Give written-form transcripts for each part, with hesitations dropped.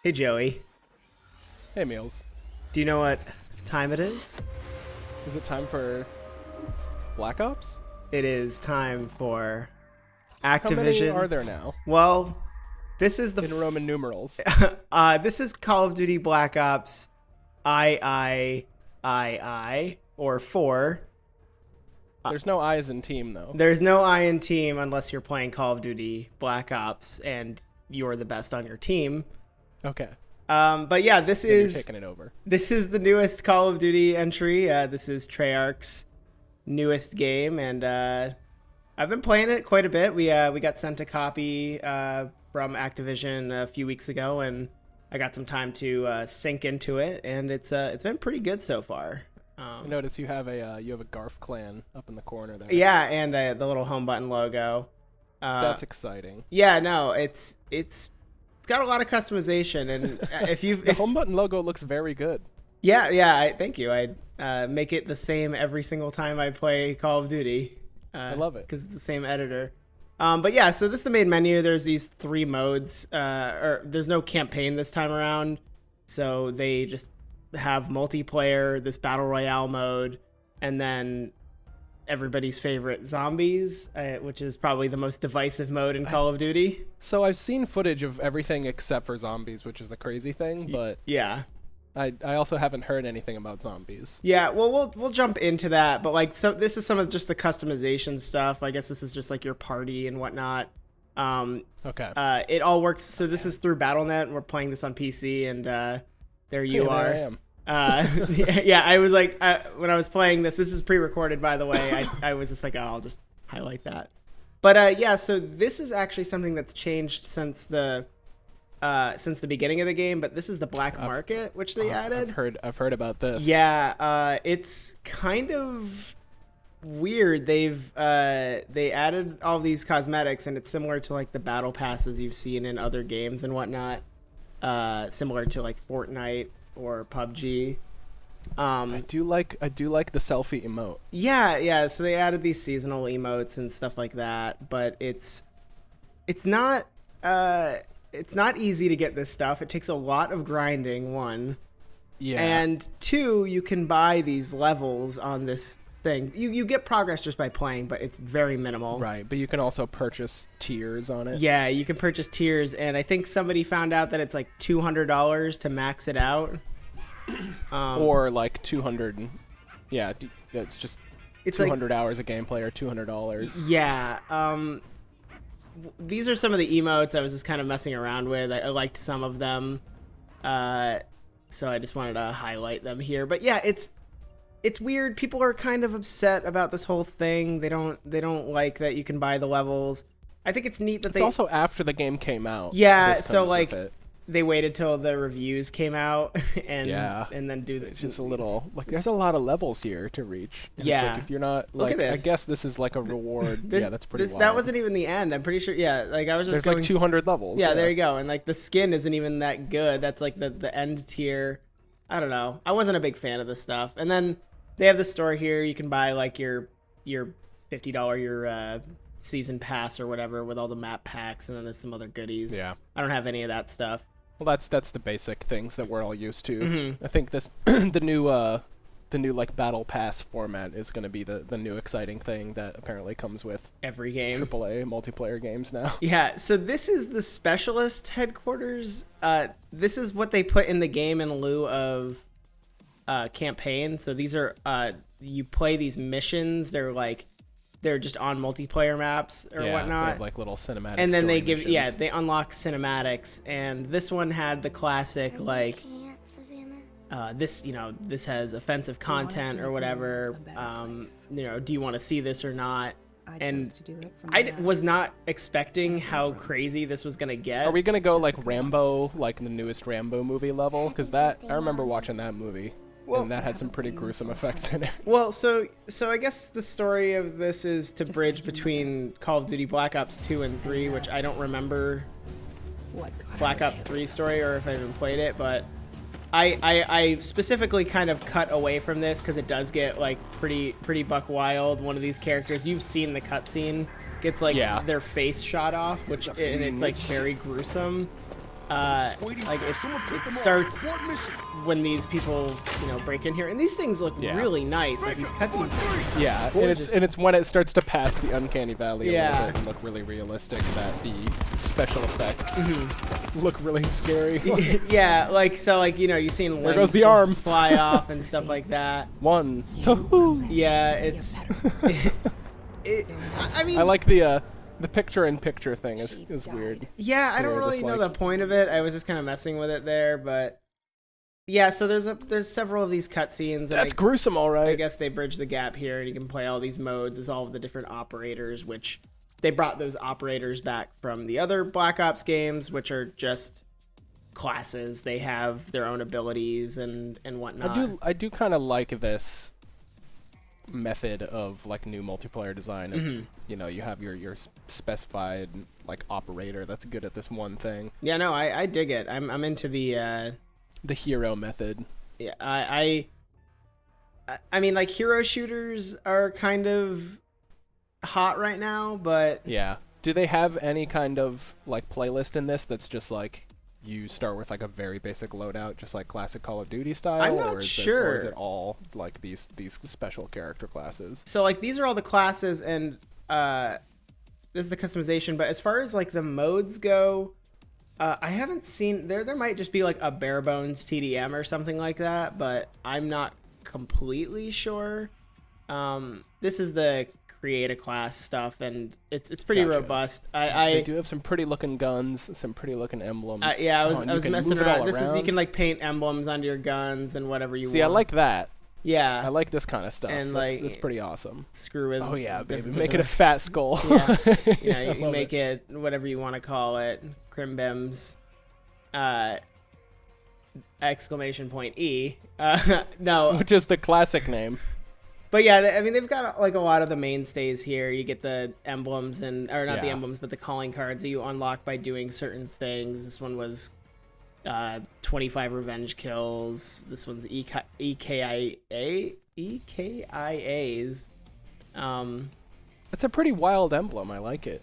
Hey Joey, Hey, Meals. do you know what time it is? Is it time for Black Ops? It is time for How many Activision. are there now Well, this is the in Roman numerals? this is Call of Duty Black Ops III or 4. There's no I's in team, though. There's no I in team unless you're playing Call of Duty Black Ops and you're the best on your team. Okay. But yeah, this Then you're is taking it over. this is the newest Call of Duty entry. This is Treyarch's newest game, and I've been playing it quite a bit. We got sent a copy from Activision a few weeks ago, and I got some time to sink into it, and it's been pretty good so far. I notice you have a Garf clan up in the corner there. Yeah, and the little home button logo. That's exciting. Yeah, no, it's got a lot of customization, and if you've The home button logo looks very good. yeah, thank you. I make it the same every single time I play Call of Duty. I love it because it's the same editor. But yeah, so this is the main menu. There's these 3 modes. Or there's no campaign this time around, so they just have multiplayer, this battle royale mode, and then everybody's favorite zombies, which is probably the most divisive mode in Call of Duty. So I've seen footage of everything except for zombies, which is the crazy thing. But Yeah. I also haven't heard anything about zombies. Yeah, well, we'll jump into that, but like, so this is some of just the customization stuff. I guess this is just like your party and whatnot. Okay. It all works. So this is through BattleNet, and we're playing this on PC, and there you Hey, are. there I am. Yeah, I was like, when I was playing this is pre-recorded, by the way. I was just like, oh, I'll just highlight that. But yeah, so this is actually something that's changed since the beginning of the game. But this is the black market, which they added. I've heard about this. Yeah, it's kind of weird. They added all these cosmetics, and it's similar to like the battle passes you've seen in other games and whatnot. Similar to like Fortnite or PUBG. I do like the selfie emote. Yeah. So they added these seasonal emotes and stuff like that, but it's not easy to get this stuff. It takes a lot of grinding, 1. Yeah. And 2, you can buy these levels on this thing. You get progress just by playing, but it's very minimal. Right, but you can also purchase tiers on it. Yeah, you can purchase tiers, and I think somebody found out that it's like $200 to max it out. Or like 200. Yeah, it's just It's 200 hours of gameplay or $200. Yeah. These are some of the emotes I was just kind of messing around with. I liked some of them, so I just wanted to highlight them here. But yeah, it's weird. People are kind of upset about this whole thing. They don't like that you can buy the levels. I think it's neat that It's also after the game came out. Yeah, This so comes like with it. they waited till the reviews came out and then do It's just a little like there's a lot of levels here to reach. And Yeah. It's like if you're not Look like at this. I guess this is like a reward. Yeah, that's pretty wild. That wasn't even the end. I'm pretty sure. Yeah, like I was just There's going, like 200 levels. Yeah, there you go. And like the skin isn't even that good. That's like the end tier. I don't know. I wasn't a big fan of this stuff. And then they have the store here. You can buy like your $50 season pass or whatever with all the map packs, and then there's some other goodies. Yeah. I don't have any of that stuff. Well, that's the basic things that we're all used to. Mm-hmm. I think this the new like battle pass format is going to be the new exciting thing that apparently comes with Every game. AAA multiplayer games now. Yeah, so this is the specialist headquarters. This is what they put in the game in lieu of campaign. So these are you play these missions. They're just on multiplayer maps or Yeah, whatnot. they have, like little cinematic. And then they story give missions. they unlock cinematics, and this one had the classic like this has offensive content or whatever. Do you want to see this or not? And I was not expecting how crazy this was gonna get. Are we gonna go like Rambo, like the newest Rambo movie level? Because I remember watching that movie, and that had some pretty gruesome effects in it. Well, so I guess the story of this is to bridge between Call of Duty Black Ops 2 and 3, which I don't remember Black Ops 3 story or if I even played it, but I specifically kind of cut away from this because it does get like pretty buck wild. One of these characters, you've seen the cutscene, gets like their face shot off, and it's like very gruesome. like it starts when these people, break in here, and these things look really nice. Like these cutscenes. Yeah, and it's when it starts to pass the uncanny valley a little bit and look really realistic that the special effects look really scary. Yeah, you've seen there goes the arm fly off and stuff like that. One. Yeah, it's. I mean, I like the picture-in-picture thing is weird. Yeah, I don't really know the point of it. I was just kind of messing with it there, but yeah. So there's several of these cutscenes. That's gruesome, all right. I guess they bridge the gap here, and you can play all these modes as all of the different operators, which they brought those operators back from the other Black Ops games, which are just classes. They have their own abilities and whatnot. I do kind of like this method of like new multiplayer design of, you have your specified like operator that's good at this one thing. Yeah, no, I dig it. I'm into the hero method. Yeah, I mean, like, hero shooters are kind of hot right now, but yeah, do they have any kind of like playlist in this that's just like you start with like a very basic loadout, just like classic Call of Duty style? I'm not sure. Or is it all like these special character classes? So like these are all the classes, and this is the customization. But as far as like the modes go, I haven't seen there might just be like a bare bones TDM or something like that, but I'm not completely sure. This is the create a class stuff, and it's pretty robust. They do have some pretty looking guns, some pretty looking emblems. Yeah, I was messing around. This is, you can like paint emblems onto your guns and whatever you want. See, I like that. Yeah, I like this kind of stuff. And that's pretty awesome. Screw with. Oh yeah, baby, make it a fat skull. Yeah, you make it whatever you want to call it. Crimbims. Exclamation point E. No, which is the classic name. But yeah, I mean, they've got like a lot of the mainstays here. You get the emblems the emblems, but the calling cards that you unlock by doing certain things. This one was 25 revenge kills. This one's EKIAs. It's a pretty wild emblem. I like it.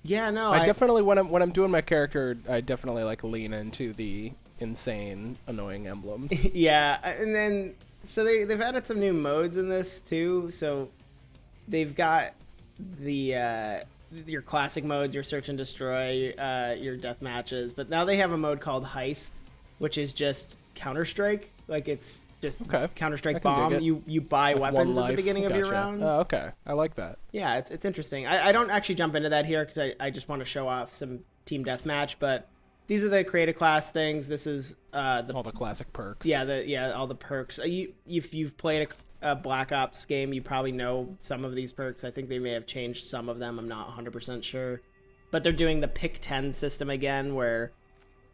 Yeah, no. I definitely when I'm doing my character, I definitely like lean into the insane, annoying emblems. Yeah, and then. So they've added some new modes in this too. So they've got the your classic modes, your search and destroy, your death matches, but now they have a mode called Heist, which is just Counter-Strike. Like it's just Counter-Strike bomb. You buy like weapons at the beginning of your rounds. Oh, okay. I like that. Yeah, it's interesting. I don't actually jump into that here because I just want to show off some team deathmatch, but these are the creative class things. This is all the classic perks. Yeah, all the perks. If you've played a Black Ops game, you probably know some of these perks. I think they may have changed some of them. I'm not 100% sure. But they're doing the pick 10 system again, where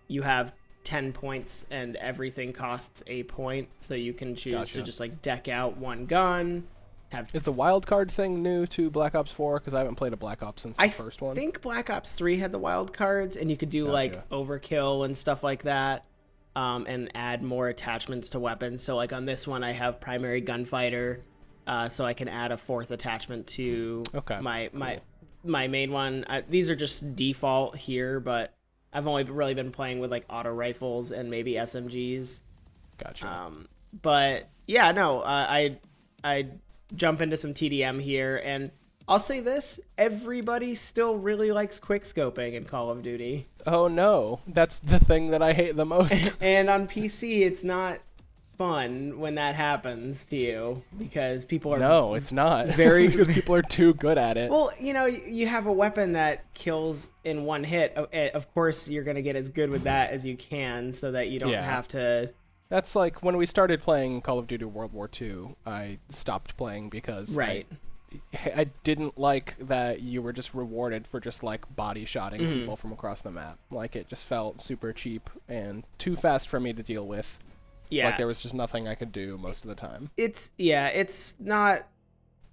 you have 10 points and everything costs a point. So you can choose to just like deck out one gun. Is the wild card thing new to Black Ops 4? Because I haven't played a Black Ops since the first one. I think Black Ops 3 had the wild cards, and you could do like overkill and stuff like that, and add more attachments to weapons. So like on this one, I have primary gunfighter, so I can add a fourth attachment to my main one. These are just default here, but I've only really been playing with like auto rifles and maybe SMGs. Gotcha. But yeah, no, I jump into some TDM here, and I'll say this, everybody still really likes quickscoping in Call of Duty. Oh no, that's the thing that I hate the most. And on PC, it's not fun when that happens to you, because people are... No, it's not. Because people are too good at it. Well, you have a weapon that kills in one hit. Of course, you're going to get as good with that as you can, so that you don't have to... That's like when we started playing Call of Duty World War II, I stopped playing because I didn't like that you were just rewarded for just like body shotting people from across the map. Like it just felt super cheap and too fast for me to deal with. Yeah. Like there was just nothing I could do most of the time. It's not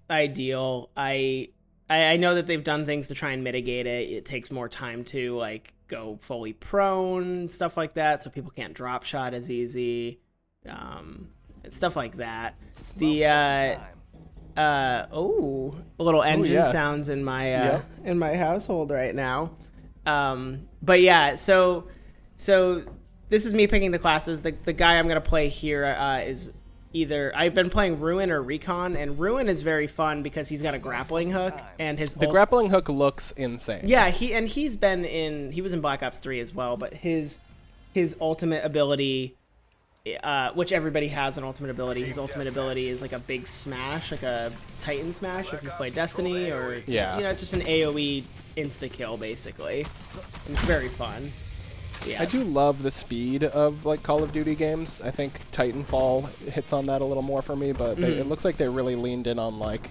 ideal. I know that they've done things to try and mitigate it. It takes more time to like go fully prone, stuff like that, so people can't drop shot as easy, and stuff like that. The a little engine sounds in my household right now. But yeah, so So this is me picking the classes. The guy I'm gonna play here is either I've been playing Ruin or Recon, and Ruin is very fun because he's got a grappling hook and the grappling hook looks insane. Yeah, he was in Black Ops 3 as well, but his ultimate ability, which everybody has an ultimate ability. His ultimate ability is like a big smash, like a Titan smash. If you play Destiny or just an AOE insta kill basically. And it's very fun. Yeah. I do love the speed of like Call of Duty games. I think Titanfall hits on that a little more for me, but it looks like they really leaned in on like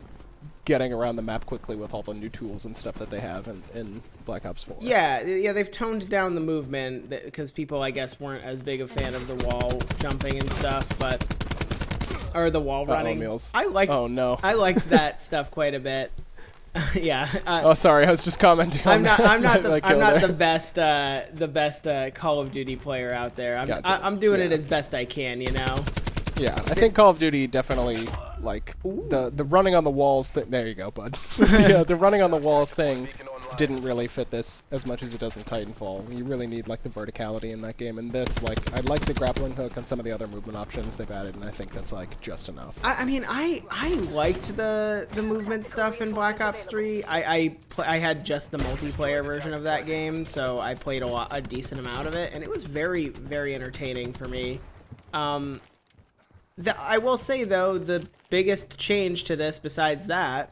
getting around the map quickly with all the new tools and stuff that they have in Black Ops 4. Yeah, they've toned down the movement because people, I guess, weren't as big a fan of the wall jumping and stuff, or the wall running. Meals. I liked that stuff quite a bit. Yeah. Oh, sorry. I was just commenting. I'm not the best Call of Duty player out there. I'm doing it as best I can, you know. Yeah, I think Call of Duty definitely like the running on the walls. There you go, bud. Yeah, the running on the walls thing didn't really fit this as much as it does in Titanfall. You really need like the verticality in that game. And this, like, I like the grappling hook and some of the other movement options they've added, and I think that's like just enough. I mean, I liked the movement stuff in Black Ops 3. I had just the multiplayer version of that game, so I played a decent amount of it, and it was very, very entertaining for me. I will say though, the biggest change to this, besides that,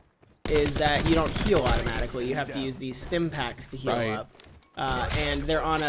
is that you don't heal automatically. You have to use these stim packs to heal up, and they're on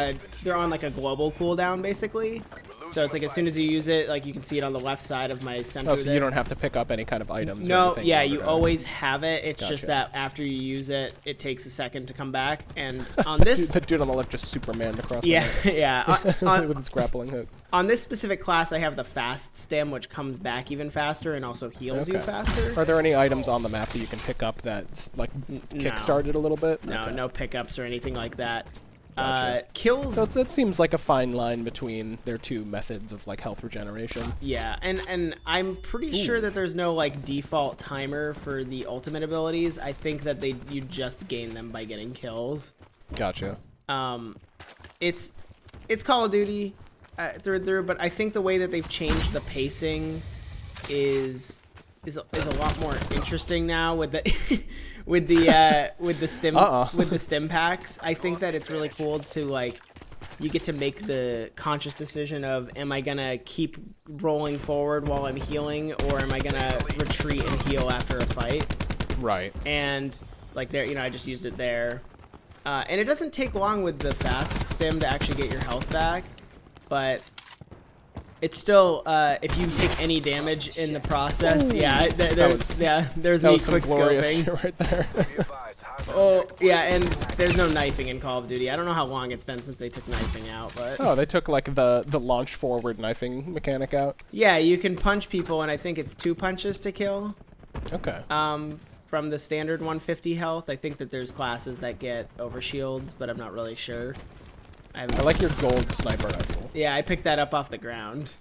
like a global cooldown basically. So it's like as soon as you use it, like you can see it on the left side of my center. Oh, so you don't have to pick up any kind of items. No, yeah, you always have it. It's just that after you use it, it takes a second to come back. And on this, the dude on the left just Superman across. Yeah, with its grappling hook. On this specific class, I have the fast stim, which comes back even faster and also heals you faster. Are there any items on the map that you can pick up that like kick-started a little bit? No, no pickups or anything like that. Gotcha. Kills. So that seems like a fine line between their two methods of like health regeneration. Yeah, and I'm pretty sure that there's no like default timer for the ultimate abilities. I think that you just gain them by getting kills. Gotcha. It's Call of Duty through and through, but I think the way that they've changed the pacing is a lot more interesting now with the with the stim packs. I think that it's really cool to like you get to make the conscious decision of, am I gonna keep rolling forward while I'm healing, or am I gonna retreat and heal after a fight? Right. And like there, I just used it there, and it doesn't take long with the fast stim to actually get your health back, but it's still, if you take any damage in the process, there's me quick scoping right there. Oh yeah, and there's no knifing in Call of Duty. I don't know how long it's been since they took knifing out, but they took like the launch forward knifing mechanic out. Yeah, you can punch people, and I think it's 2 punches to kill. Okay. From the standard 150 health, I think that there's classes that get overshields, but I'm not really sure. I like your gold sniper rifle. Yeah, I picked that up off the ground.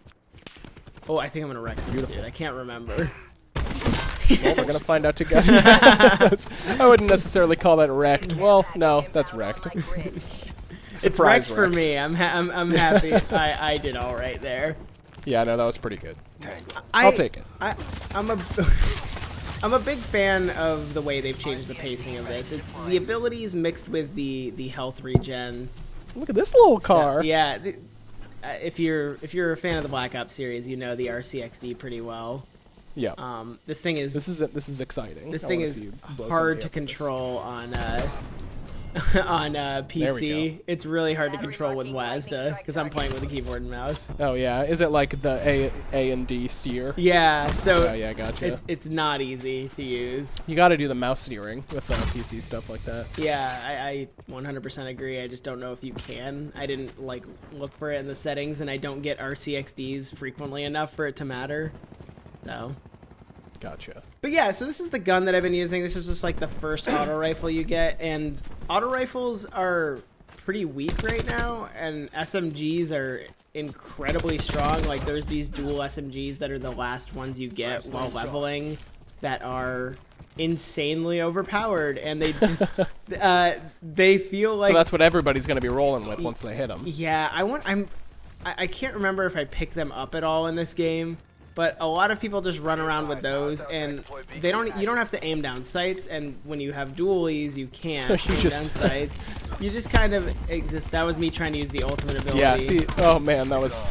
Oh, I think I'm gonna wreck this dude. I can't remember. Well, we're gonna find out together. I wouldn't necessarily call that wrecked. Well, no, that's wrecked. It's wrecked for me. I'm happy. I did all right there. Yeah, no, that was pretty good. I'll take it. I'm a big fan of the way they've changed the pacing of this. It's the abilities mixed with the health regen. Look at this little car. Yeah, if you're a fan of the Black Ops series, you know the RCXD pretty well. Yeah. This thing is. This is exciting. This thing is hard to control on on PC. It's really hard to control with WASD because I'm playing with a keyboard and mouse. Oh yeah, is it like the A and D steer? Yeah. So oh, yeah, gotcha. It's not easy to use. You got to do the mouse steering with PC stuff like that. Yeah, I 100% agree. I just don't know if you can. I didn't like look for it in the settings, and I don't get RCXDs frequently enough for it to matter. So. Gotcha. But yeah, so this is the gun that I've been using. This is just like the first auto rifle you get, and auto rifles are pretty weak right now, and SMGs are incredibly strong. Like there's these dual SMGs that are the last ones you get while leveling that are insanely overpowered, and they just they feel like. So that's what everybody's going to be rolling with once they hit them. Yeah, I can't remember if I pick them up at all in this game, but a lot of people just run around with those, and you don't have to aim down sights, and when you have dualies, you can't So aim down sights. You just kind of exist. That was me trying to use the ultimate ability. Yeah, see, oh man, that was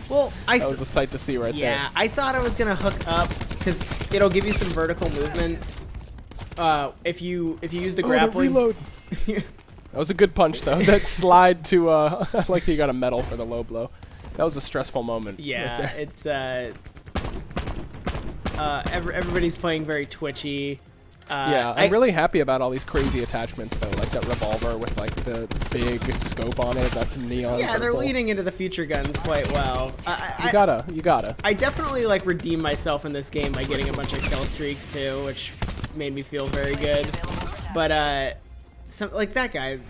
well, that was a sight to see right there. Yeah, I thought I was gonna hook up because it'll give you some vertical movement. If you use the grappling. Reload. That was a good punch though. That slide to I like that you got a medal for the low blow. That was a stressful moment. Yeah, right there. it's everybody's playing very twitchy. Yeah, I'm really happy about all these crazy attachments though, like that revolver with like the big scope on it. That's neon. Yeah, they're purple. leading into the future guns quite well. You gotta. I definitely like redeemed myself in this game by getting a bunch of kill streaks too, which made me feel very good. But like that guy,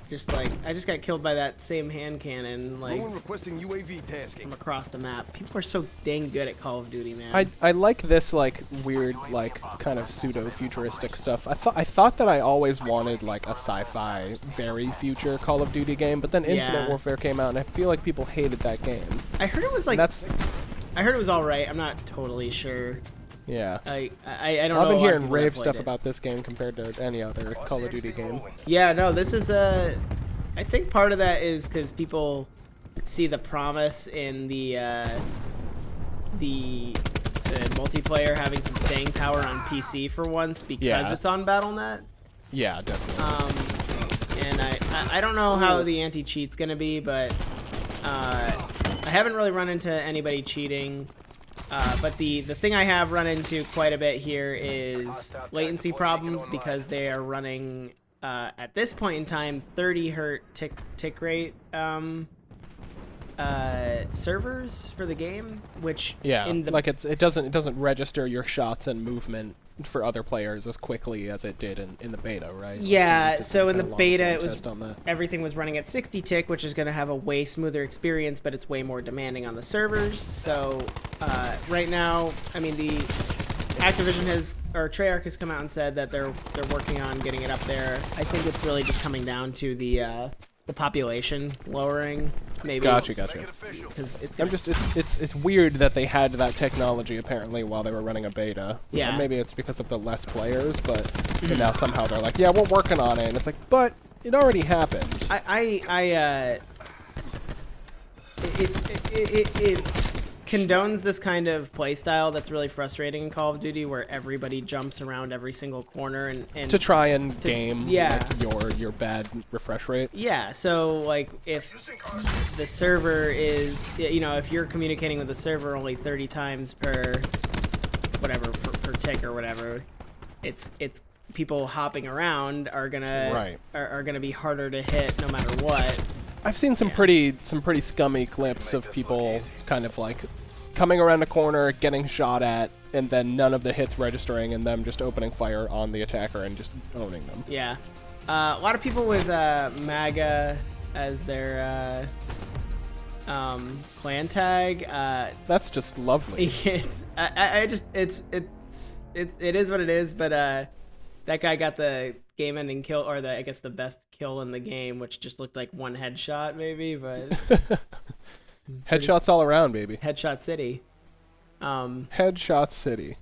I just got killed by that same hand cannon like requesting UAV tasking. from across the map. People are so dang good at Call of Duty, man. I like this like weird like kind of pseudo futuristic stuff. I thought that I always wanted like a sci-fi very future Call of Duty game, but then Infinite Warfare came out and I feel like people hated that game. I heard it was like I heard it was all right. I'm not totally sure. Yeah. I don't know. I've been hearing rave stuff about this game compared to any other Call of Duty game. Yeah, no, this is I think part of that is because people see the promise in the multiplayer having some staying power on PC for once because it's on BattleNet. Yeah, definitely. And I don't know how the anti-cheat's gonna be, but I haven't really run into anybody cheating. But the thing I have run into quite a bit here is latency problems because they are running at this point in time 30 hertz tick rate servers for the game, which like it doesn't register your shots and movement for other players as quickly as it did in the beta, right? Yeah, so in the beta it was on everything was running at 60 tick, which is going to have a way smoother experience, but it's way more demanding on the servers. So right now, I mean, the Activision Treyarch has come out and said that they're working on getting it up there. I think it's really just coming down to the population lowering. Maybe. Gotcha. Because it's weird that they had that technology apparently while they were running a beta. Yeah. And maybe it's because of the less players, but and now somehow they're like, yeah, we're working on it, and it's like, but it already happened. It condones this kind of playstyle that's really frustrating in Call of Duty, where everybody jumps around every single corner and to try and game like, your bad refresh rate. Yeah, so like if the server is, if you're communicating with the server only 30 times per whatever per tick or whatever, it's people hopping around are gonna are gonna be harder to hit no matter what. I've seen some pretty scummy clips of people kind of like coming around a corner, getting shot at, and then none of the hits registering, and them just opening fire on the attacker and just owning them. Yeah, a lot of people with MAGA as their clan tag. That's just lovely. It is what it is, but that guy got the game-ending kill, or I guess the best kill in the game, which just looked like one headshot, maybe, but headshots all around, baby. Headshot City. Headshot City.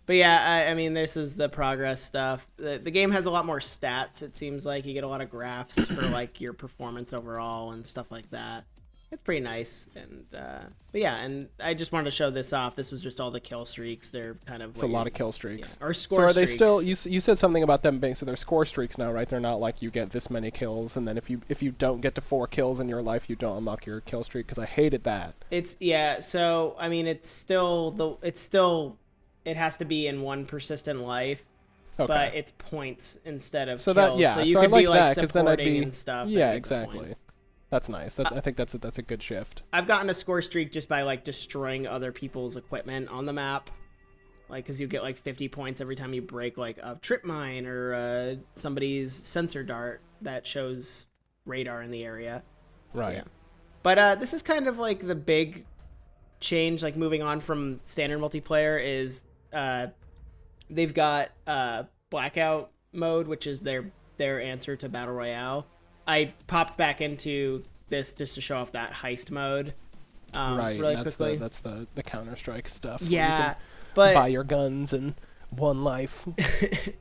But yeah, I mean, this is the progress stuff. The game has a lot more stats. It seems like you get a lot of graphs for like your performance overall and stuff like that. It's pretty nice, and but yeah, and I just wanted to show this off. This was just all the kill streaks. They're kind of it's a lot of kill streaks. Yeah, or score. So are they streaks. still? You said something about them being they're score streaks now, right? They're not like you get this many kills, and then if you don't get to 4 kills in your life, you don't unlock your kill streak. Because I hated that. So I mean, it has to be in one persistent life. Okay. But it's points instead of kills. So you I could like be like that, 'cause then I'd be and stuff. Yeah, exactly. That's nice. I think that's a good shift. I've gotten a score streak just by like destroying other people's equipment on the map, like because you get like 50 points every time you break like a trip mine or somebody's sensor dart that shows radar in the area. Right. Yeah. But this is kind of like the big change, like moving on from standard multiplayer, is they've got Blackout mode, which is their answer to Battle Royale. I popped back into this just to show off that heist mode. Right, really that's quickly. the Counter-Strike stuff. Yeah, but buy your guns and one life.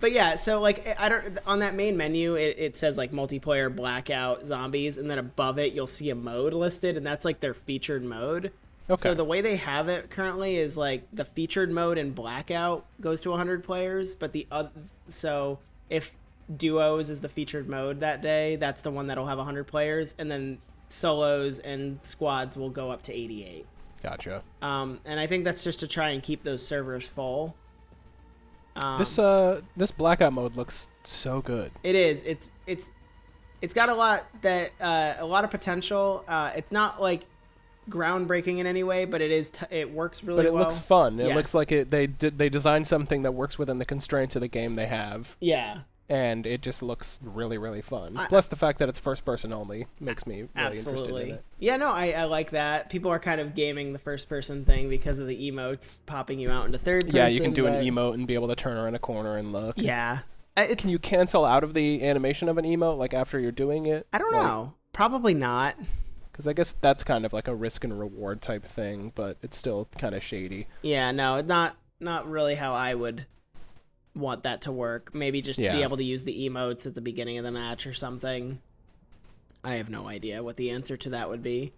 But yeah, so like I don't on that main menu it says like multiplayer Blackout zombies, and then above it you'll see a mode listed, and that's like their featured mode. Okay. So the way they have it currently is like the featured mode in Blackout goes to 100 players, but so if duos is the featured mode that day, that's the one that'll have 100 players, and then solos and squads will go up to 88. Gotcha. And I think that's just to try and keep those servers full. This Blackout mode looks so good. It is. It's got a lot of potential. It's not like groundbreaking in any way, but it works really well. But it looks fun. It Yes. looks like they designed something that works within the constraints of the game they have. Yeah. And it just looks really, really fun. Plus the fact that it's first person only makes me really interested in it. Yeah, no, I like that. People are kind of gaming the first person thing because of the emotes popping you out into third person. Yeah, you can do an emote and be able to turn around a corner and look. Yeah. Can you cancel out of the animation of an emote like after you're doing it? I don't know. Probably not. Because I guess that's kind of like a risk and reward type thing, but it's still kind of shady. Yeah, no, not really how I would want that to work. Maybe just be able to use the emotes at the beginning of the match or something. I have no idea what the answer to that would be.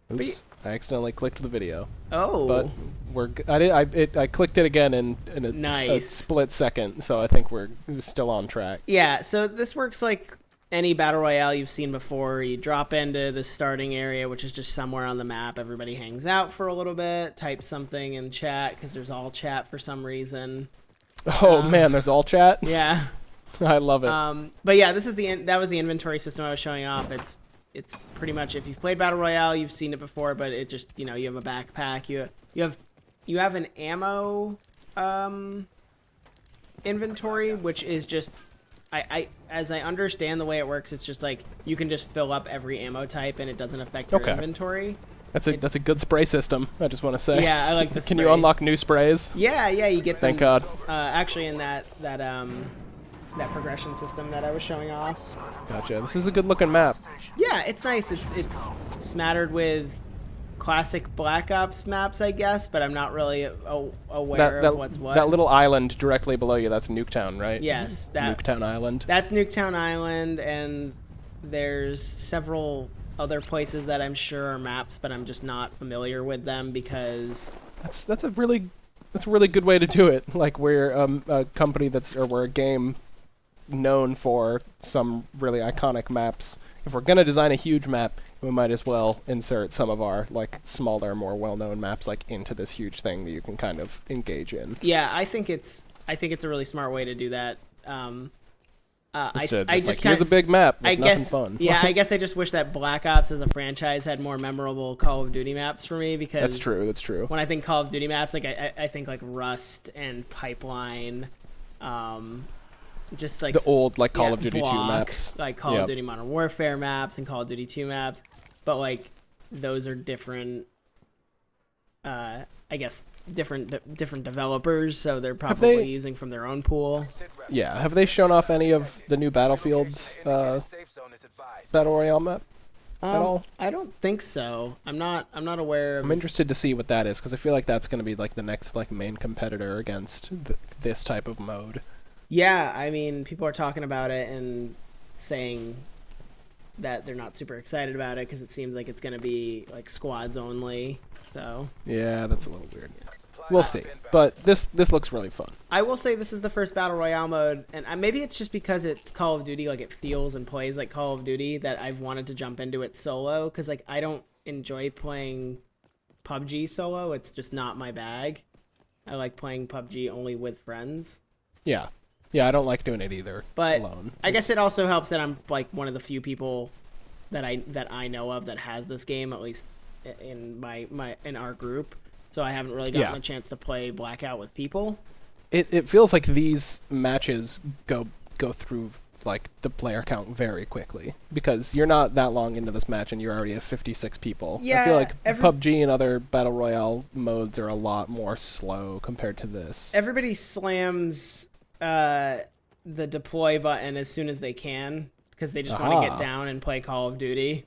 Oops! I accidentally clicked the video. Oh. But I clicked it again in a split second, so I think we're still on track. Yeah. So this works like any battle royale you've seen before. You drop into the starting area, which is just somewhere on the map. Everybody hangs out for a little bit, type something in chat because there's all chat for some reason. Oh man, there's all chat. Yeah. I love it. But yeah, that was the inventory system I was showing off. It's pretty much, if you've played Battle Royale, you've seen it before, but it just, you have a backpack, you have an ammo inventory, which is just as I understand the way it works, it's just like you can just fill up every ammo type and it doesn't affect your inventory. That's a good spray system, I just want to say. Yeah, I like the Can you unlock new sprays? Yeah, you get them. Thank God. Actually in that progression system that I was showing off. Gotcha. This is a good looking map. Yeah, it's nice. It's smattered with classic Black Ops maps, I guess, but I'm not really aware of what's what. That little island directly below you, that's Nuketown, right? Yes. Nuketown Island. That's Nuketown Island, and there's several other places that I'm sure are maps, but I'm just not familiar with them because... That's a really good way to do it. Like, we're a company we're a game known for some really iconic maps. If we're gonna design a huge map, we might as well insert some of our like smaller, more well-known maps like into this huge thing that you can kind of engage in. Yeah, I think it's a really smart way to do that. Here's a big map with nothing fun. Yeah, I guess I just wish that Black Ops as a franchise had more memorable Call of Duty maps for me, because That's true. When I think Call of Duty maps, like I think like Rust and Pipeline, just like the old like Call of Duty 2 maps, like Call of Duty Modern Warfare maps and Call of Duty 2 maps, but like those are different. I guess different developers, so they're probably using from their own pool. Yeah, have they shown off any of the new Battlefield's Battle Royale map at all? I don't think so. I'm not aware of... I'm interested to see what that is, because I feel like that's going to be like the next like main competitor against this type of mode. Yeah, I mean, people are talking about it and saying that they're not super excited about it because it seems like it's going to be like squads only. So yeah, that's a little weird. We'll see, but this looks really fun. I will say this is the first Battle Royale mode, and maybe it's just because it's Call of Duty, like it feels and plays like Call of Duty, that I've wanted to jump into it solo, because like I don't enjoy playing PUBG solo. It's just not my bag. I like playing PUBG only with friends. Yeah, I don't like doing it either. But alone. I guess it also helps that I'm like one of the few people that I know of that has this game, at least in in our group. So I haven't really gotten a chance to play Blackout with people. It feels like these matches go through like the player count very quickly, because you're not that long into this match and you're already at 56 people. Yeah, I feel like PUBG and other battle royale modes are a lot more slow compared to this. Everybody slams the deploy button as soon as they can because they just want to get down and play Call of Duty.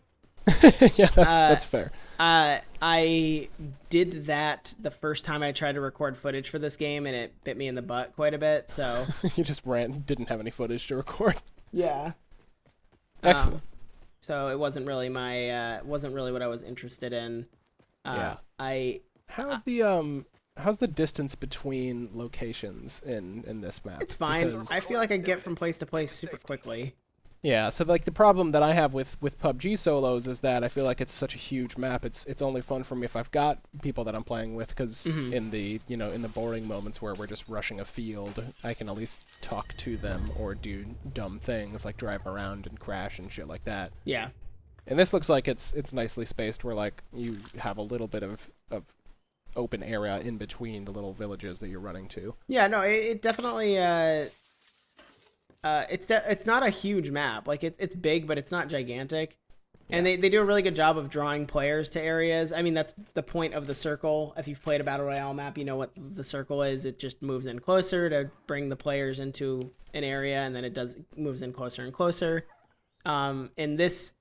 Yeah, that's fair. I did that the first time I tried to record footage for this game, and it bit me in the butt quite a bit. So you just didn't have any footage to record. Yeah. Excellent. So it wasn't really what I was interested in. Yeah. How's the distance between locations in this map? It's fine. Because I feel like I get from place to place super quickly. Yeah, so like the problem that I have with PUBG solos is that I feel like it's such a huge map. It's only fun for me if I've got people that I'm playing with, because in the in the boring moments where we're just rushing a field, I can at least talk to them or do dumb things like drive around and crash and shit like that. Yeah. And this looks like it's nicely spaced, where like you have a little bit of open area in between the little villages that you're running to. Yeah, no, it definitely it's not a huge map. Like it's big, but it's not gigantic. And they do a really good job of drawing players to areas. I mean, that's the point of the circle. If you've played a Battle Royale map, you know what the circle is. It just moves in closer to bring the players into an area, and then it moves in closer and closer. In this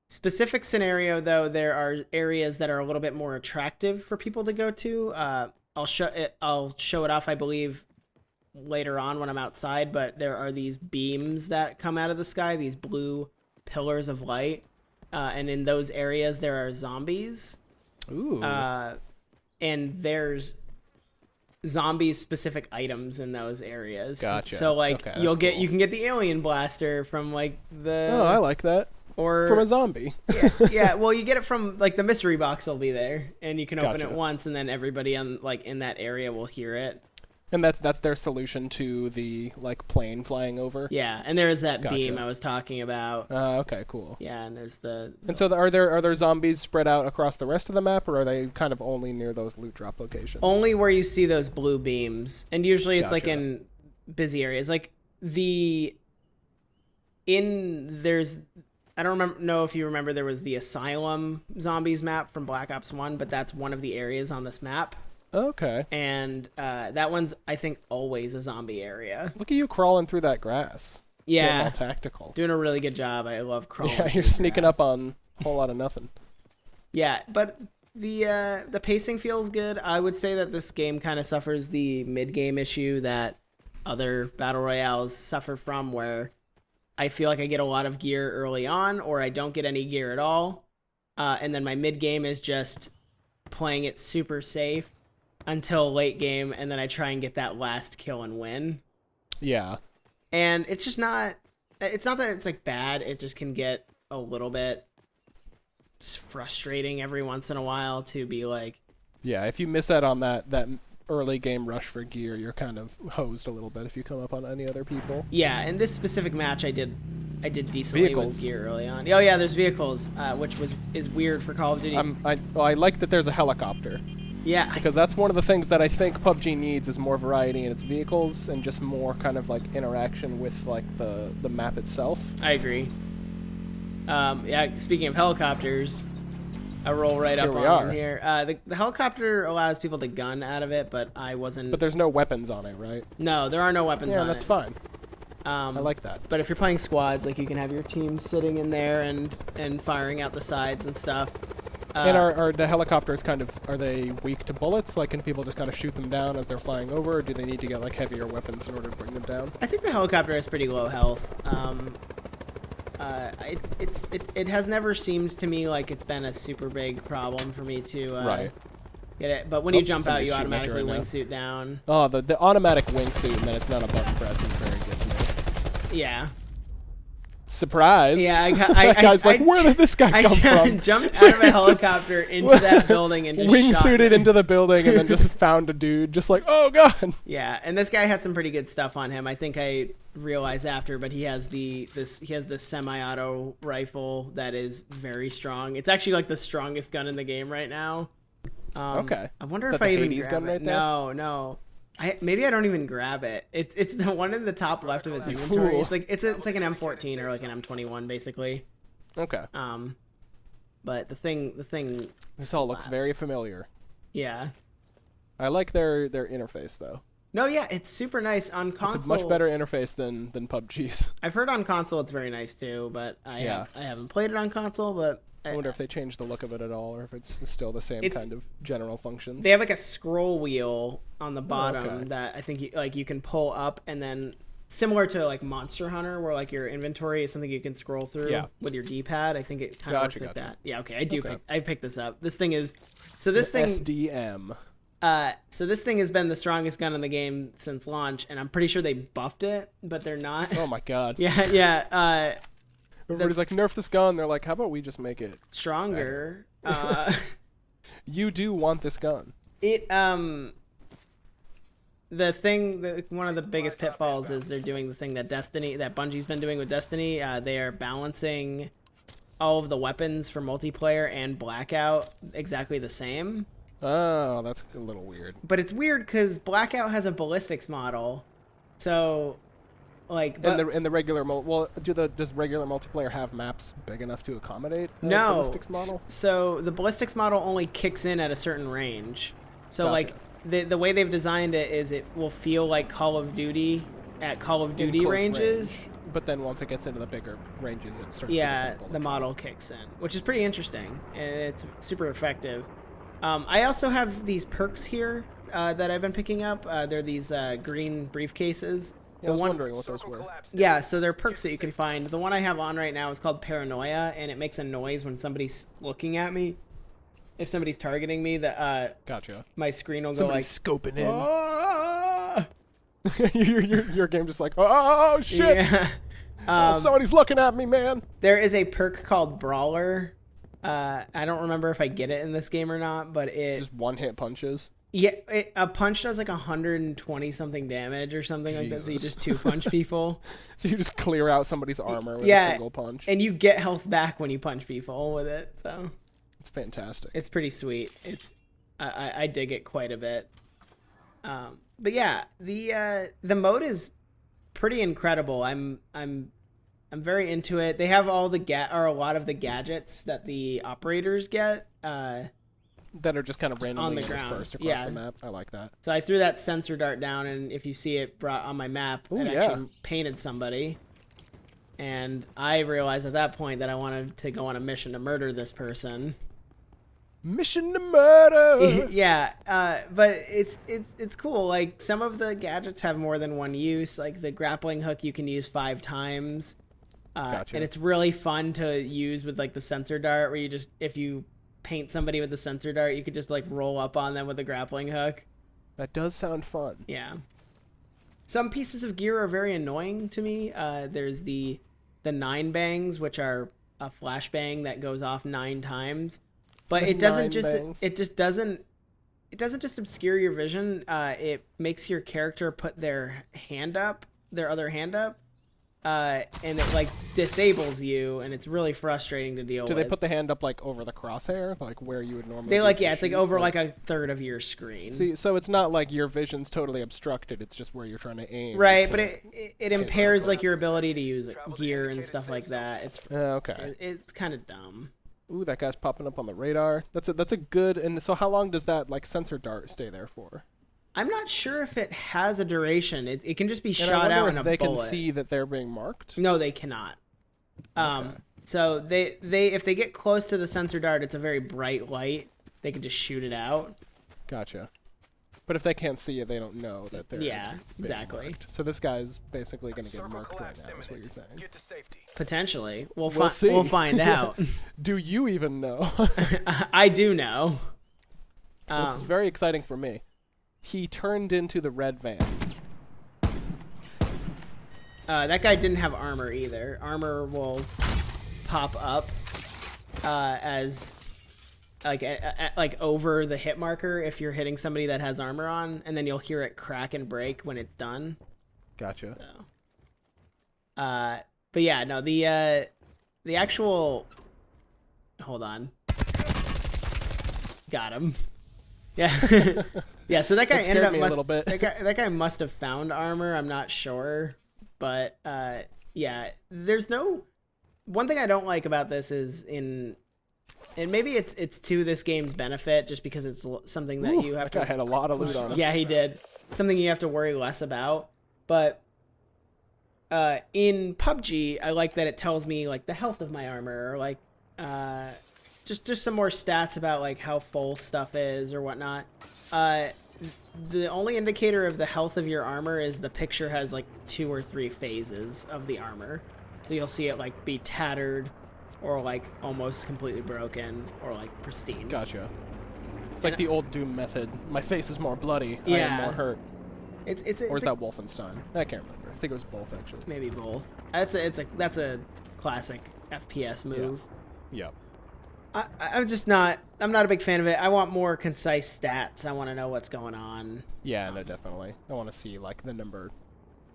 specific scenario, though, there are areas that are a little bit more attractive for people to go to. I'll show it off, I believe, later on when I'm outside, but there are these beams that come out of the sky, these blue pillars of light, and in those areas there are zombies. Ooh. And there's zombie specific items in those areas. Gotcha. So like okay, you can get the alien blaster from like the I like that. Or from a zombie. yeah, well, you get it from like the mystery box will be there, and you can open Gotcha. it once, and then everybody in that area will hear it. And that's their solution to the like plane flying over. Yeah, and there is that Gotcha. beam I was talking about. Okay, cool. Yeah, and there's the And so are there zombies spread out across the rest of the map, or are they kind of only near those loot drop locations? only where you see those blue beams, and usually it's like Gotcha. in busy areas. Like I don't know if you remember, there was the Asylum zombies map from Black Ops 1, but that's one of the areas on this map. Okay. And that one's, I think, always a zombie area. Look at you crawling through that grass. Yeah. Getting all tactical. Doing a really good job. I love crawling. Yeah, you're sneaking up on a whole lot of nothing. Yeah, but the pacing feels good. I would say that this game kind of suffers the mid-game issue that other Battle Royales suffer from, where I feel like I get a lot of gear early on, or I don't get any gear at all. And then my mid-game is just playing it super safe until late game, and then I try and get that last kill and win. Yeah. And it's just not... It's not that it's like bad, it just can get a little bit frustrating every once in a while to be like... Yeah, if you miss out on that early game rush for gear, you're kind of hosed a little bit if you come up on any other people. Yeah, in this specific match, I did decently with gear early on. Oh yeah, there's vehicles, which is weird for Call of Duty. I like that there's a helicopter. Yeah, because that's one of the things that I think PUBG needs, is more variety in its vehicles and just more kind of like interaction with like the map itself. I agree. Yeah, speaking of helicopters, I roll right up on here. The helicopter allows people to gun out of it, but I wasn't... But there's no weapons on it, right? No, there are no weapons on it. Yeah, that's fine. I like that. But if you're playing squads, like you can have your team sitting in there and firing out the sides and stuff. And are the helicopters are they weak to bullets? Like, can people just kind of shoot them down as they're flying over, or do they need to get like heavier weapons in order to bring them down? I think the helicopter has pretty low health. It has never seemed to me like it's been a super big problem for me to get it. But when you jump out, you automatically wingsuit down. Oh, the automatic wingsuit, and then it's not a button press, is very good to me. Yeah. Surprise! Yeah, that guy's like, where did this guy come from? I jumped out of a helicopter into that building and just wingsuited into the building, and then just found a dude, just like, oh god. Yeah, and this guy had some pretty good stuff on him. I think I realized after, but he has this semi-auto rifle that is very strong. It's actually like the strongest gun in the game right now. Okay. I wonder is if that I the even Hades grab gun it. right there? No. Maybe I don't even grab it. It's the one in the top left of his inventory. Cool. It's like an M14 or like an M21 basically. Okay. But the thing. This all looks very familiar. Yeah. I like their interface though. No, yeah, it's super nice on console. It's a much better interface than PUBG's. I've heard on console it's very nice too, but I haven't played it on console. But I wonder if they changed the look of it at all, or if it's still the same kind of general functions. They have like a scroll wheel on the bottom that I think you can pull up, and then similar to like Monster Hunter, where like your inventory is something you can scroll through with your D-pad. I think it kind of works like that. Yeah, okay, I picked this up. This thing is SDM. So this thing has been the strongest gun in the game since launch, and I'm pretty sure they buffed it, but they're not. Oh my god. Yeah. Everybody's like, nerf this gun. They're like, how about we just make it stronger? You do want this gun. One of the biggest pitfalls is they're doing the thing that Bungie's been doing with Destiny. They are balancing all of the weapons for multiplayer and Blackout exactly the same. Oh, that's a little weird. But it's weird because Blackout has a ballistics model, so like. And the regular does regular multiplayer have maps big enough to accommodate the no ballistics model? So the ballistics model only kicks in at a certain range. So like the way they've designed it is it will feel like Call of Duty at Call of Duty ranges. But then once it gets into the bigger ranges, it starts. Yeah, the model kicks in, which is pretty interesting, and it's super effective. I also have these perks here that I've been picking up. They're these green briefcases. Yeah, I was wondering what those were. Yeah, so they're perks that you can find. The one I have on right now is called Paranoia, and it makes a noise when somebody's looking at me. If somebody's targeting me, gotcha. My screen will Somebody's go like scoping in. Ah! your game just like, oh shit! Yeah. Somebody's looking at me, man. There is a perk called Brawler. I don't remember if I get it in this game or not, but it just one-hit punches. Yeah, a punch does like 120 something damage or something like that. So you just two-punch people. So you just clear out somebody's armor with a single punch. And you get health back when you punch people with it. So it's fantastic. It's pretty sweet. I dig it quite a bit. But yeah, the mode is pretty incredible. I'm very into it. They have all a lot of the gadgets that the operators get. That are just kind of randomly on the ground dispersed across the map. I like that. So I threw that sensor dart down, and if you see it brought on my map, actually painted somebody. And I realized at that point that I wanted to go on a mission to murder this person. Mission to murder. Yeah, but it's cool. Like some of the gadgets have more than one use. Like the grappling hook, you can use 5 times. Gotcha. And it's really fun to use with like the sensor dart, where if you paint somebody with the sensor dart, you could just like roll up on them with a grappling hook. That does sound fun. Yeah. Some pieces of gear are very annoying to me. There's the 9 bangs, which are a flashbang that goes off 9 times, but it doesn't doesn't just obscure your vision. It makes your character put their other hand up. And it like disables you, and it's really frustrating to deal with. Do they put the hand up like over the crosshair, like where you would normally? It's like over like a third of your screen. See, so it's not like your vision's totally obstructed. It's just where you're trying to aim. Right, but it impairs like your ability to use gear and stuff like that. It's okay. It's kind of dumb. Ooh, that guy's popping up on the radar. That's a good. And so, how long does that like sensor dart stay there for? I'm not sure if it has a duration. It can just be shot out in a bullet. They can see that they're being marked? No, they cannot. Okay. So they if they get close to the sensor dart, it's a very bright light. They can just shoot it out. Gotcha. But if they can't see it, they don't know that they're exactly. Marked. So this guy's basically going to get marked right now, is what you're saying. Get to safety. Potentially. We'll find out. Do you even know? I do know. This is very exciting for me. He turned into the red van. That guy didn't have armor either. Armor will pop up as like over the hit marker if you're hitting somebody that has armor on, and then you'll hear it crack and break when it's done. Gotcha. So, but yeah, no, the actual. Hold on. Got him. Yeah. Yeah, so that guy ended up a little bit. that guy must have found armor, I'm not sure. But yeah, there's no one thing I don't like about this is and maybe it's to this game's benefit just because it's something that you have to guy had a lot of loot on him. Yeah, he did. Something you have to worry less about. But in PUBG, I like that it tells me like the health of my armor or like just some more stats about like how full stuff is or whatnot. The only indicator of the health of your armor is the picture has like 2 or 3 phases of the armor. So you'll see it like be tattered or like almost completely broken or like pristine. Gotcha. It's like the old Doom method. My face is more bloody. Yeah. I am more hurt. Or is that Wolfenstein? I can't remember. I think it was both actually. Maybe both. That's a classic FPS move. Yeah. I'm not a big fan of it. I want more concise stats. I want to know what's going on. Yeah, no, definitely. I want to see like the number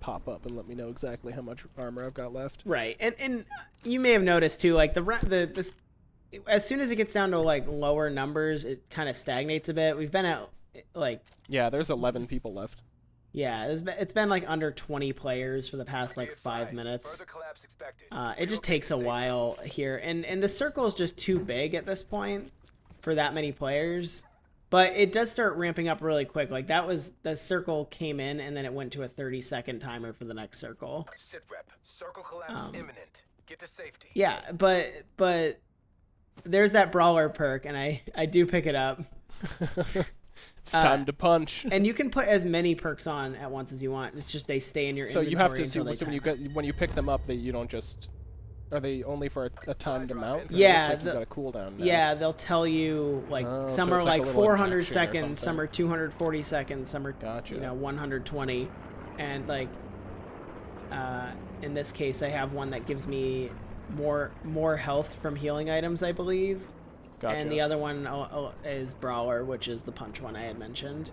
pop up and let me know exactly how much armor I've got left. Right. And you may have noticed too, like this as soon as it gets down to like lower numbers, it kind of stagnates a bit. We've been at like there's 11 people left. Yeah, it's been like under 20 players for the past like 5 minutes. It just takes a while here, and the circle is just too big at this point for that many players. But it does start ramping up really quick. Like the circle came in, and then it went to a 30-second timer for the next circle. Sit rep. Circle collapse imminent. Get to safety. Yeah, but there's that brawler perk, and I do pick it up. It's time to punch. And you can put as many perks on at once as you want. It's just they stay in your inventory. So you have to see when you pick them up, that you don't just. Are they only for a timed amount? Yeah, like you got a cooldown now. Yeah, they'll tell you like some are like 400 seconds, some are 240 seconds, some are 120, and like in this case, I have one that gives me more health from healing items, I believe. Gotcha. And the other one is Brawler, which is the punch one I had mentioned.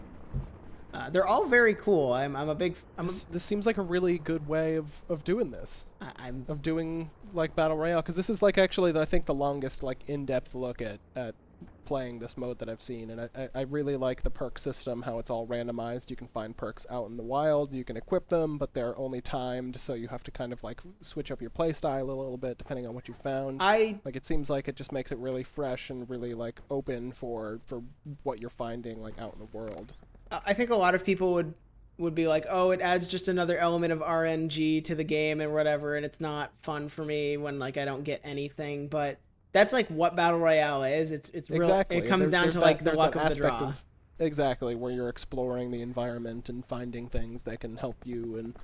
They're all very cool. This seems like a really good way of doing this. Of doing like Battle Royale, because this is like actually I think the longest like in-depth look at playing this mode that I've seen, and I really like the perk system, how it's all randomized. You can find perks out in the wild, you can equip them, but they're only timed, so you have to kind of like switch up your playstyle a little bit depending on what you found. Like it seems like it just makes it really fresh and really like open for what you're finding like out in the world. I think a lot of people would be like, oh, it adds just another element of RNG to the game and whatever, and it's not fun for me when like I don't get anything, but that's like what Battle Royale is. It's exactly. It comes down to like the luck of the draw. Exactly, where you're exploring the environment and finding things that can help you. And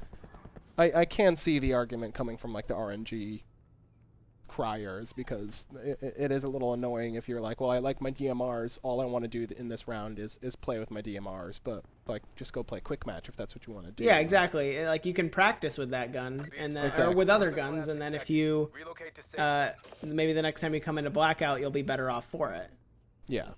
I can see the argument coming from like the RNG criers, because it is a little annoying if you're like, well, I like my DMRs. All I want to do in this round is play with my DMRs, but like just go play quick match if that's what you want to do. Yeah, exactly. Like you can practice with that gun and then or with other guns, and then if you maybe the next time you come into Blackout, you'll be better off for it. Yeah.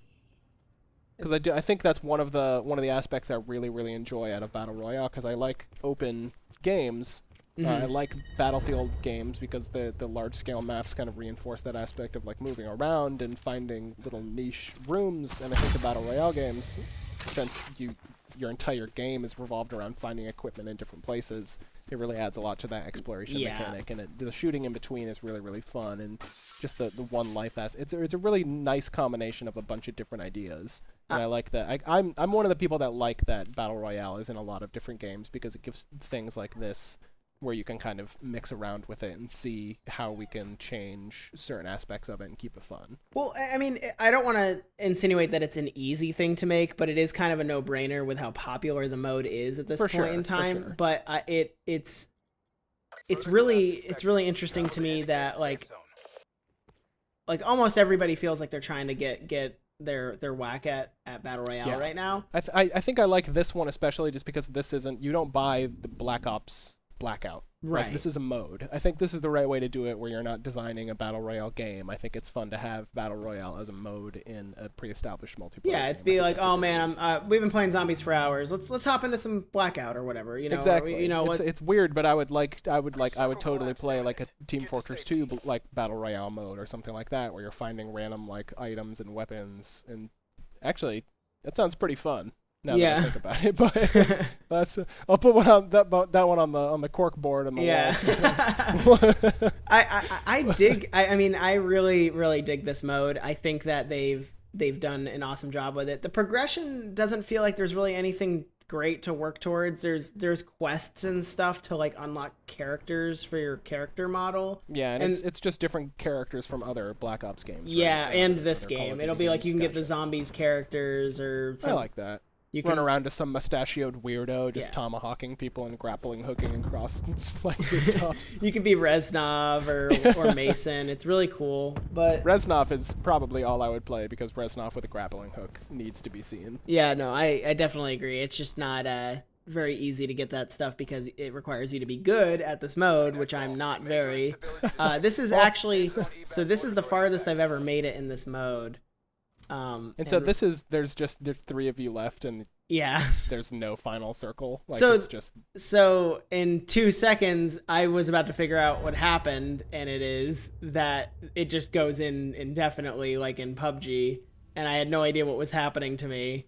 Because I think that's one of the aspects I really, really enjoy out of Battle Royale, because I like open games. I like Battlefield games because the large-scale maps kind of reinforce that aspect of like moving around and finding little niche rooms. And I think the Battle Royale games, since your entire game is revolved around finding equipment in different places, it really adds a lot to that exploration mechanic. And the shooting in between is really, really fun. And just the one life it's a really nice combination of a bunch of different ideas. And I like that. I'm one of the people that like that Battle Royale is in a lot of different games, because it gives things like this where you can kind of mix around with it and see how we can change certain aspects of it and keep it fun. Well, I mean, I don't want to insinuate that it's an easy thing to make, but it is kind of a no-brainer with how popular the mode is at this point in time. Sure. But it's really interesting to me that like almost everybody feels like they're trying to get their whack at Battle Royale right now. I think I like this one especially just because this isn't, you don't buy the Black Ops Blackout. Right. Like, this is a mode. I think this is the right way to do it, where you're not designing a Battle Royale game. I think it's fun to have Battle Royale as a mode in a pre-established multiplayer Yeah, it's be like, oh man, we've been playing zombies for hours. Let's hop into some Blackout or whatever. You know, exactly. It's weird, but I would totally play like a Team Fortress 2 like Battle Royale mode or something like that, where you're finding random like items and weapons. And actually, That sounds pretty fun. Now Yeah. that I think about it, but that's I'll put one on that one on the cork board on the wall. I dig. I mean, I really dig this mode. I think that they've done an awesome job with it. The progression doesn't feel like there's really anything great to work towards. There's quests and stuff to like unlock characters for your character model. Yeah, and it's just different characters from other Black Ops games. Yeah, right? And this game, it'll be like you can get the zombies characters or I like that. You can run around to some mustachioed weirdo just tomahawking people and grappling hooking across like rooftops. You could be Reznov or Mason. It's really cool. But Reznov is probably all I would play because Reznov with a grappling hook needs to be seen. Yeah, no, I definitely agree. It's just not very easy to get that stuff because it requires you to be good at this mode, which I'm not very. This is actually this is the farthest I've ever made it in this mode. And so there's 3 of you left, and there's no final circle. Like, it's just so in 2 seconds I was about to figure out what happened, and it is that it just goes in indefinitely, like in PUBG, and I had no idea what was happening to me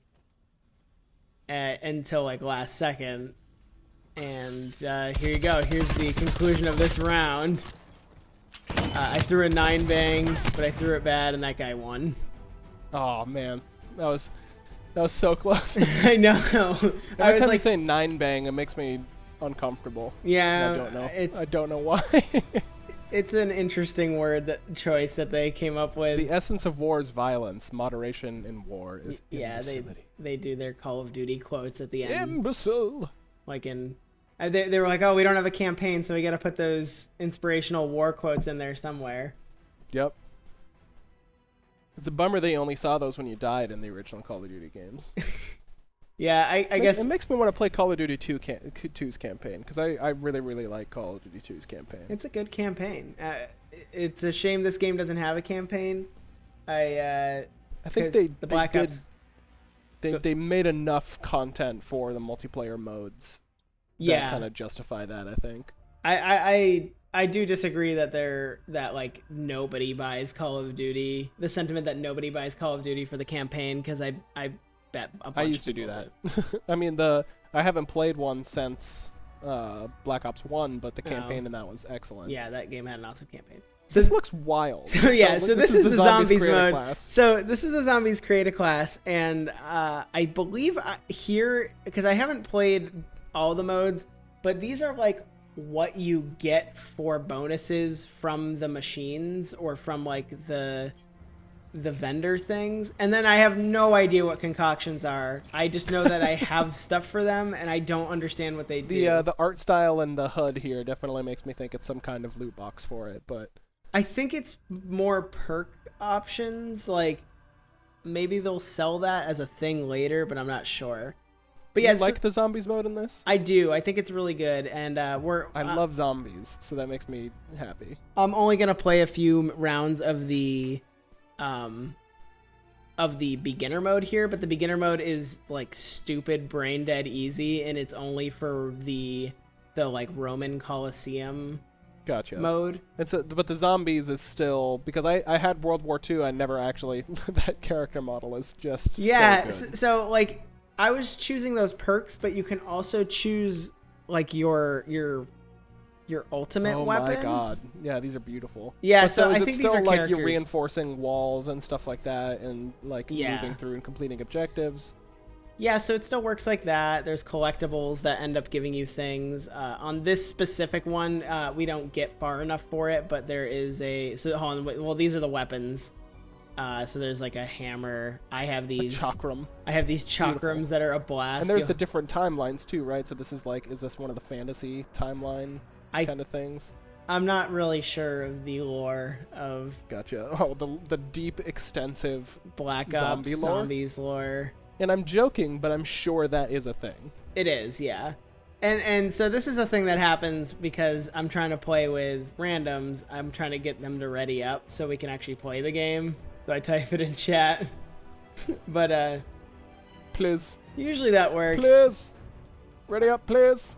until like last second. And here you go. Here's the conclusion of this round. I threw a 9-bang, but I threw it bad, and that guy won. Oh man, that was so close. I know. Every time you say 9-bang, it makes me uncomfortable. Yeah, I don't know. I don't know why. It's an interesting choice that they came up with. The essence of war is violence. Moderation in war is imbecility. They do their Call of Duty quotes at the end. Imbecile. Like they were like, oh, we don't have a campaign, so we got to put those inspirational war quotes in there somewhere. Yep. It's a bummer that you only saw those when you died in the original Call of Duty games. Yeah, I guess... It makes me want to play Call of Duty 2's campaign, because I really, really like Call of Duty 2's campaign. It's a good campaign. It's a shame this game doesn't have a campaign. I think the Black Ops... They made enough content for the multiplayer modes that kind of justify that, I think. I do disagree that like nobody buys Call of Duty. The sentiment that nobody buys Call of Duty for the campaign, because I bet a bunch I used to do that. I mean, I haven't played one since Black Ops 1, but the campaign in that was excellent. Yeah, that game had an awesome campaign. So this looks wild. So this is the zombies mode. Class. So this is the zombies create a class, and I believe here, because I haven't played all the modes, but these are like what you get for bonuses from the machines or from like the vendor things, and then I have no idea what concoctions are. I just know that I have stuff for them, and I don't understand what they do. The art style and the HUD here definitely makes me think it's some kind of loot box for it, but I think it's more perk options. Like maybe they'll sell that as a thing later, but I'm not sure. But do you like the zombies mode in this? I do. I think it's really good, and I love zombies, so that makes me happy. I'm only gonna play a few rounds of the beginner mode here, but the beginner mode is like stupid brain dead easy, and it's only for the like Roman Colosseum mode. And so, but the zombies is still, because I had World War II, I never actually that character model is just so good. So like I was choosing those perks, but you can also choose like your ultimate weapon. Oh my god. Yeah, these are beautiful. Yeah, but so I think these are like characters. You're reinforcing walls and stuff like that, and like moving through and completing objectives. Yeah, so it still works like that. There's collectibles that end up giving you things. On this specific one, we don't get far enough for it, but there is so hold on, well, these are the weapons. So there's like a hammer. I have these chakram. I have these chakrams that are a blast. And there's the different timelines too, right? So this is like, is this one of the fantasy timeline kind of things? I'm not really sure of the lore of. Gotcha. Oh, the deep, extensive Black Ops zombies lore. And I'm joking, but I'm sure that is a thing. It is, yeah. And so this is a thing that happens because I'm trying to play with randoms. I'm trying to get them to ready up so we can actually play the game. So I type it in chat. But please. Usually that works. Please. Ready up, please.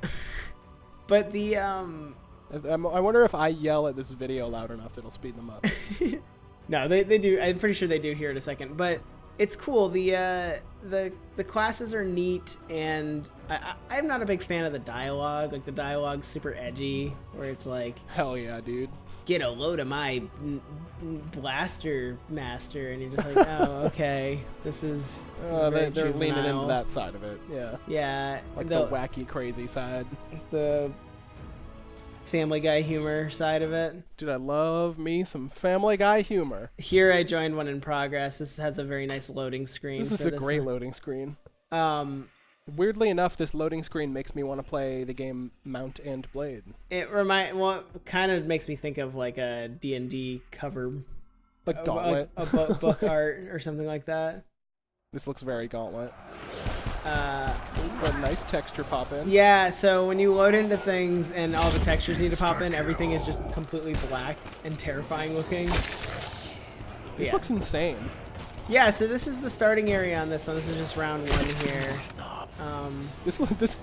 But the I wonder if I yell at this video loud enough it'll speed them up. No, they do. I'm pretty sure they do here in a second. But it's cool. The classes are neat, and I'm not a big fan of the dialogue. Like, the dialogue's super edgy, where it's like, hell yeah, dude. Get a load of my blaster master, and you're just like, oh, okay, this is they're leaning into that side of it. Yeah, like the wacky crazy side, the Family Guy humor side of it. Dude, I love me some Family Guy humor. Here I joined one in progress. This has a very nice loading screen. This is a great loading screen. Weirdly enough, this loading screen makes me want to play the game Mount and Blade. It kind of makes me think of like a D&D cover, like Gauntlet, a book art or something like that. This looks very Gauntlet. A nice texture pop in. Yeah, so when you load into things and all the textures need to pop in, everything is just completely black and terrifying looking. This looks insane. Yeah, so this is the starting area on this one. This is just round 1 here. This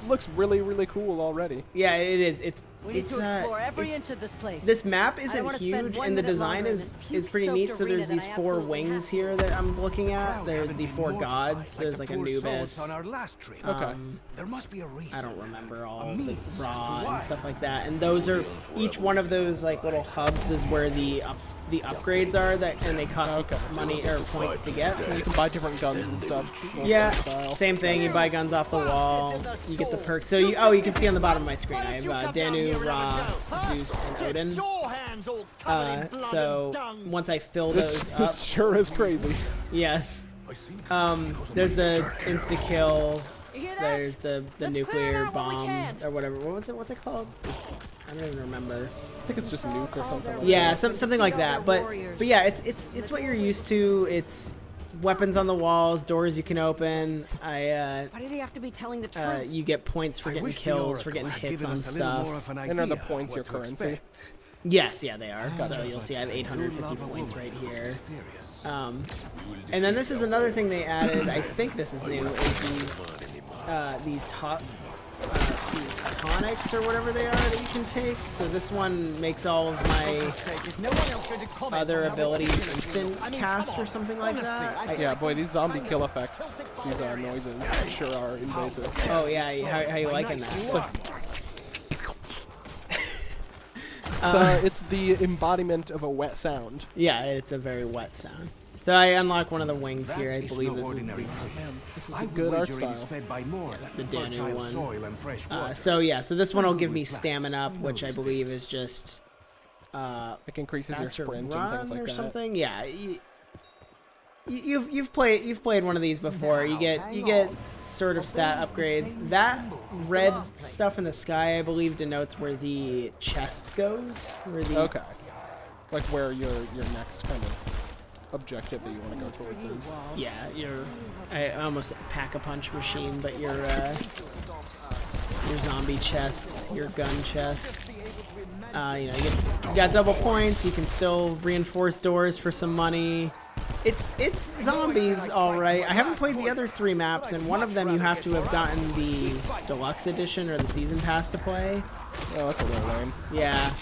looks really, really cool already. Yeah, it is. We need to explore every inch of this place. This map isn't huge, and the design is pretty neat. So there's these 4 wings here that I'm looking at. There's the 4 gods. There's like Anubis. Okay. There must be a reason. I don't remember all the Ra and stuff like that. And those are each one of those like little hubs is where the upgrades are, and they cost money or points to get. You can buy different guns and stuff. Yeah, same thing. You buy guns off the wall. You get the perks. So you can see on the bottom of my screen, I have Danu, Ra, Zeus, and Odin. So once I fill those up, this sure is crazy. Yes. There's the insta kill. There's the nuclear bomb or whatever. What's it called? I don't even remember. I think it's just nuke or something. Like that. Something like that. But yeah, it's what you're used to. It's weapons on the walls, doors you can open. Why did he have to be telling the truth? You get points for getting kills, for getting hits on stuff. And are the points your currency? Yes, yeah, they are. Gotcha. So you'll see I have 850 points right here. And then this is another thing they added. I think this is new. Is these tonics or whatever they are that you can take. So this one makes all of my other abilities instant cast or something like that. Yeah, boy, these zombie kill effects, these noises sure are invasive. Oh yeah, how you liking that? It's the embodiment of a wet sound. Yeah, it's a very wet sound. So I unlock one of the wings here. I believe this is a good art style. Yeah, that's the Danu one. So this one will give me stamina up, which I believe is just it increases your sprint and things like or that. Something. Yeah, you've played one of these before. You get sort of stat upgrades. That red stuff in the sky, I believe, denotes where the chest goes. Okay, like where your next kind of objective that you want to go towards is. Yeah, I almost pack-a-punch machine, but your zombie chest, your gun chest. You got double points. You can still reinforce doors for some money. It's zombies, all right. I haven't played the other 3 maps, and one of them you have to have gotten the deluxe edition or the season pass to play. Oh, that's a little lame. Yeah.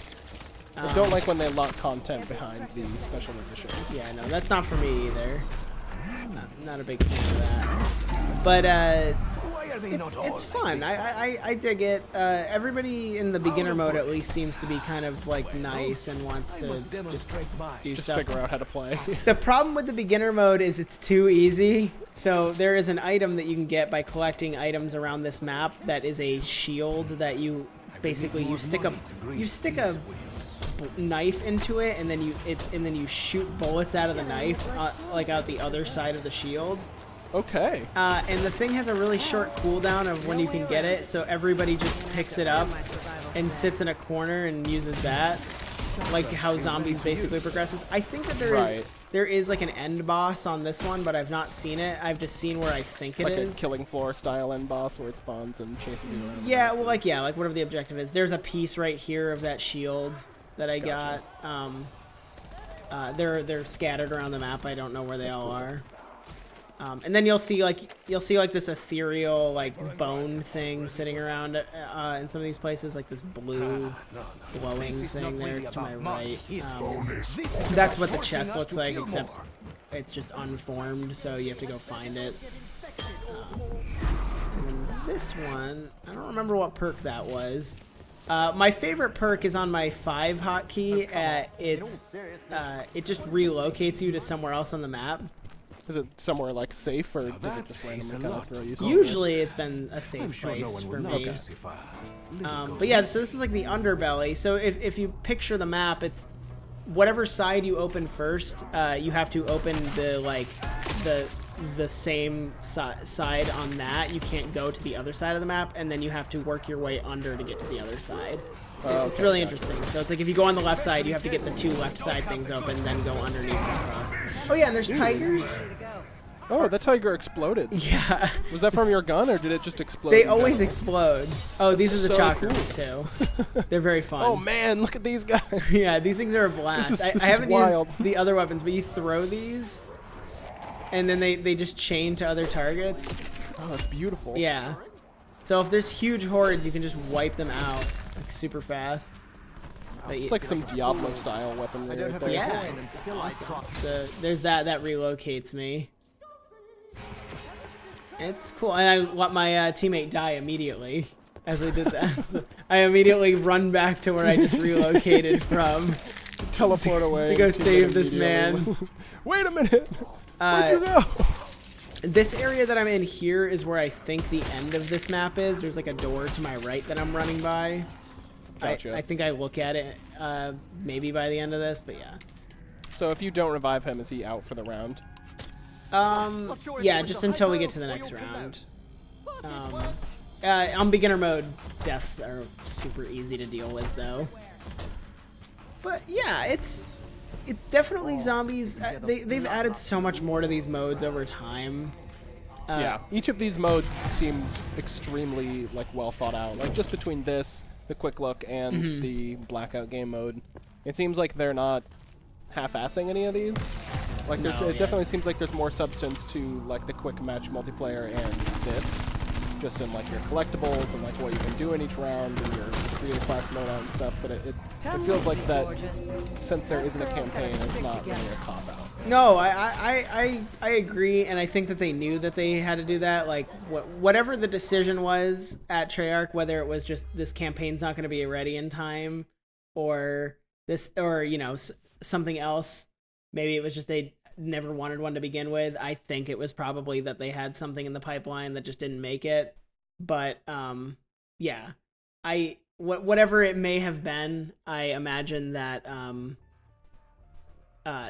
I don't like when they lock content behind the special editions. Yeah, no, that's not for me either. Not a big fan of that. But it's fun. I dig it. Everybody in the beginner mode at least seems to be kind of like nice and wants to just do stuff. Figure out how to play. The problem with the beginner mode is it's too easy. So there is an item that you can get by collecting items around this map that is a shield that you basically stick a knife into it, and then you shoot bullets out of the knife like out the other side of the shield. Okay. And the thing has a really short cooldown of when you can get it, so everybody just picks it up and sits in a corner and uses that, like how zombies basically progresses. I think that there is like an end boss on this one, but I've not seen it. I've just seen where I think it is. Like a killing floor style end boss where it spawns and chases you around. Yeah, well, like whatever the objective is. There's a piece right here of that shield that I got. They're scattered around the map. I don't know where they all are. And then you'll see like this ethereal like bone thing sitting around in some of these places, like this blue glowing thing there to my right. That's what the chest looks like, except it's just unformed, so you have to go find it. And then this one, I don't remember what perk that was. My favorite perk is on my 5 hotkey. It just relocates you to somewhere else on the map. Is it somewhere like safe, or does it just randomly kind of throw you somewhere? Usually it's been a safe place for me. But yeah, so this is like the underbelly. So if you picture the map, it's whatever side you open first, you have to open the same side on that. You can't go to the other side of the map, and then you have to work your way under to get to the other side. It's really interesting. So it's like if you go on the left side, you have to get the 2 left side things open, then go underneath and across. Oh yeah, and there's tigers. Oh, that tiger exploded. Yeah. Was that from your gun, or did it just explode? They always explode. Oh, these are the So chakras too. They're very fun. Oh man, look at these guys. Yeah, these things are a blast. This I is haven't wild. used the other weapons, but you throw these, and then they just chain to other targets. Oh, that's beautiful. Yeah. So if there's huge hordes, you can just wipe them out like super fast. But It's like some Diablo-style weaponry right there. Yeah, it's awesome. There's that relocates me. It's cool, and I let my teammate die immediately as I did that. So I immediately run back to where I just relocated from. Teleport away to go save this man. Wait a minute! Where'd you go? This area that I'm in here is where I think the end of this map is. There's like a door to my right that I'm running by. Gotcha. I think I look at it maybe by the end of this, but yeah. So if you don't revive him, is he out for the round? Yeah, just until we get to the next round. On beginner mode, deaths are super easy to deal with, though. But yeah, it's definitely zombies. They've added so much more to these modes over time. Yeah, each of these modes seems extremely well thought out. Like just between this, the quick look, and the blackout game mode, it seems like they're not half-assing any of these. Like it definitely seems like there's more substance to like the quick match multiplayer and this, just in like your collectibles and like what you can do in each round and your creative class mode and stuff. But it feels like that since there isn't a campaign, it's not really a cop out. No, I agree, and I think that they knew that they had to do that. Like whatever the decision was at Treyarch, whether it was just this campaign's not going to be ready in time, or something else. Maybe it was just they never wanted one to begin with. I think it was probably that they had something in the pipeline that just didn't make it. But yeah, whatever it may have been, I imagine that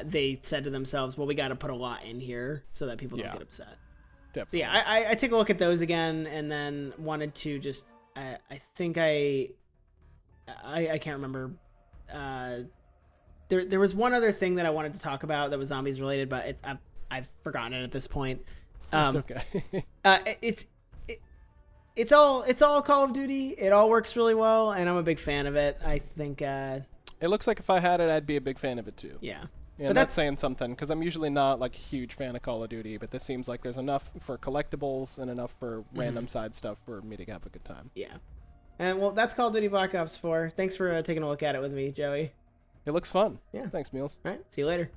they said to themselves, well, we got to put a lot in here so that people don't get upset. Definitely. So yeah, I took a look at those again, and then wanted to just I think I can't remember. There was one other thing that I wanted to talk about that was zombies related, but I've forgotten it at this point. It's okay. It's all Call of Duty. It all works really well, and I'm a big fan of it. I think it looks like if I had it, I'd be a big fan of it too. Yeah. Yeah, but that's saying something, because I'm usually not like a huge fan of Call of Duty, but this seems like there's enough for collectibles and enough for random side stuff for me to have a good time. Yeah. And well, that's Call of Duty Black Ops 4. Thanks for taking a look at it with me, Joey. It looks fun. Yeah. Thanks, Meals. All right. See you later.